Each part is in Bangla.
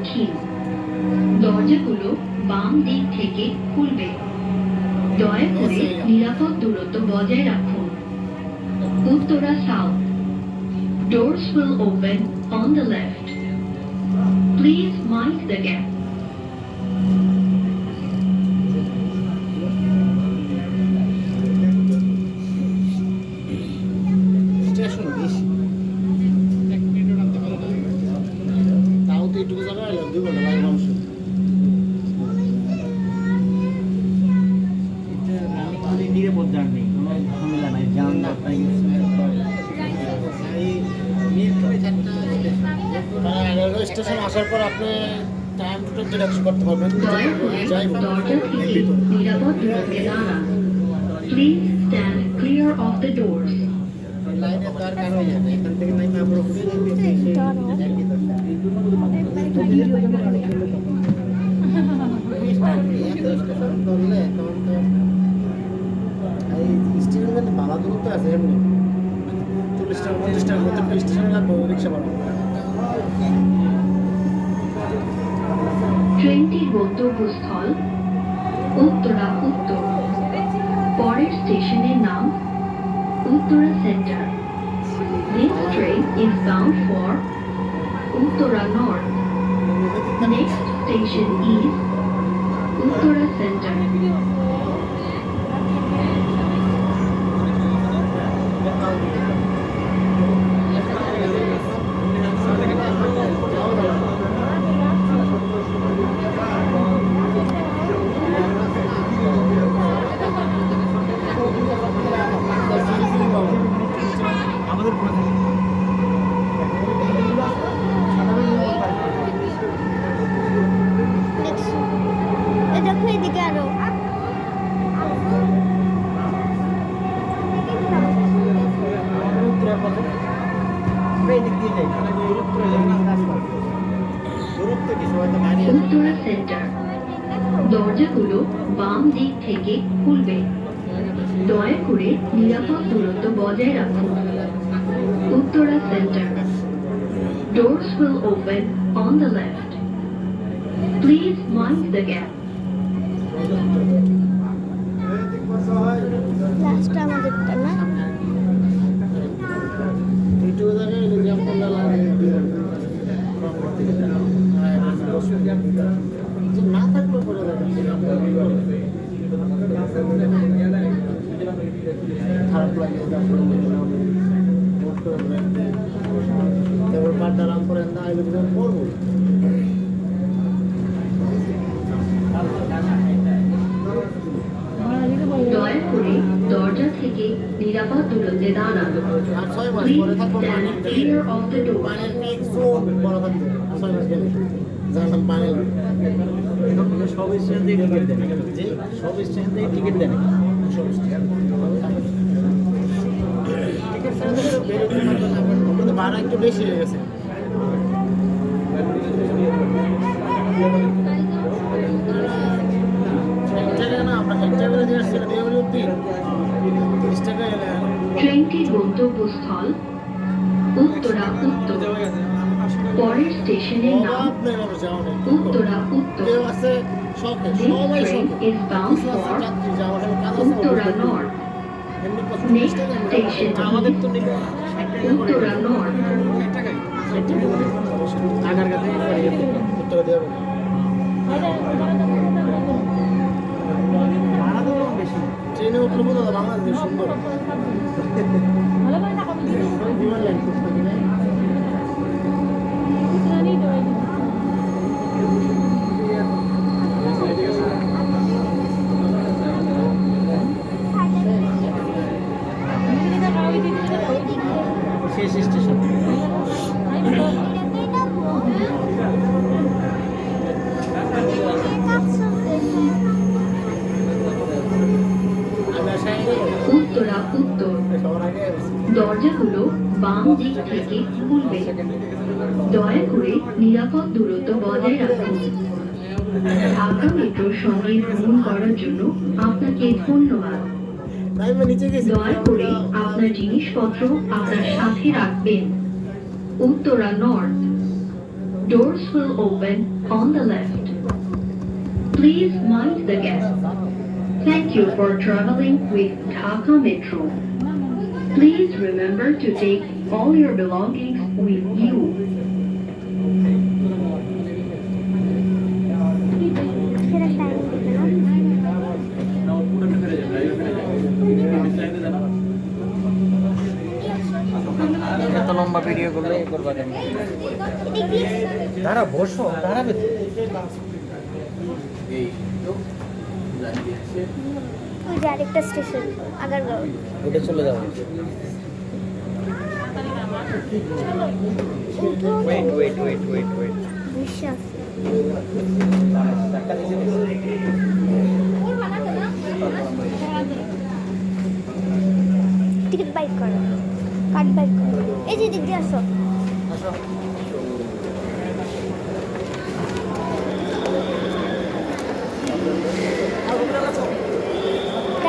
দক্ষিণ। দরজাগুলো বাম দিক থেকে খুলবে। দয়া করে নিরাপদ দূরত্ব বজায় রাখুন। Uttara south. Doors will open on the left. Please mind the gap. Station আসার পর আপনি টাইম টু টাইম ডিডাকশন করতে পারবেন। দয়া করে দরজা থেকে নিরাপদ দূরত্বে দাঁড়ান। Please stand clear of the doors. লাইনে দরকার হয়ে যাবে এখান থেকে নাইমে আমরা ঘুরে যেতে স্টেশন ভাড়া দূরত্ব আছে এমনি 40 টাকা 50 টাকার মধ্যে স্টেশন লাগবে রিক্সা ভাড়া। ট্রেনটির গন্তব্যস্থল উত্তরা উত্তর। পরের স্টেশনের নাম Uttara centre. This train is bound for Uttara North. Next station is Uttara Center. Uttara centre. দরজাগুলো বাম দিক থেকে খুলবে। দয়া করে নিরাপদ দূরত্ব বজায় রাখুন। Uttara centre. Doors will open on the left. Please mind the gap. লাস্টটা আমাদেরটা না ভিডিও দেখে এক্সাম করলে লাগে না থাকলে পরে খারাপ লাগে তারপর পাঠদারাম করে না আইলে পড়বো। দয়া করে দরজা থেকে নিরাপদ দূরত্বে দাঁড়ান। আর 6 মাস Please পরে থাকবো stand clear of the door. পানির পিক ফোন বড় থাকবে 6 মাস গেলে যার নাম পানি সব স্টেশন থেকে টিকিট দেন যে সব স্টেশন থেকে টিকিট দেন সব স্টেশন টিকিট ছাড়া বেরোতে পারবেন না কিন্তু ভাড়া একটু বেশি হয়ে গেছে। ট্রেনটির গন্তব্যস্থল উত্তরা উত্তর। পরের স্টেশনের নাম উত্তরা উত্তর। This train is bound for Uttara North. Next station is Uttara North. টাকার কাছে উত্তর দেওয়া ট্রেনে উঠলে বোঝা যায় বাংলাদেশ সুন্দর বিমান লাইন করতে গেলে শেষ স্টেশন উত্তরা উত্তর। দরজাগুলো বাম দিক থেকে খুলবে। দয়া করে নিরাপদ দূরত্ব বজায় রাখুন। ঢাকা মেট্রোর সঙ্গে ভ্রমণ করার জন্য আপনাকে ধন্যবাদ। দয়া করে আপনার জিনিসপত্র আপনার সাথে রাখবেন। Uttara north. Doors will open on the left. Please mind the gap. Thank you for traveling with Dhaka Metro. Please remember to take all your belongings with you. সেটা টাইম দিবে না না ও পুরো ফেলে যাবে লাইভ ফেলে যাবে ডিসলাইনে জানা এত লম্বা ভিডিও করলে করবা কেন তারা বসো দাঁড়াবে তো এই তো লাগিয়েছে ওই যে আরেকটা স্টেশন আগারগাঁও ওটা চলে যাও wait wait wait wait wait বিশ্বাস টিকিট বাইক করো কার্ড বাইক করো এই যে দিক দিয়ে আসো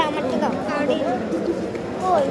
আমারটা দাও কার্ডে কই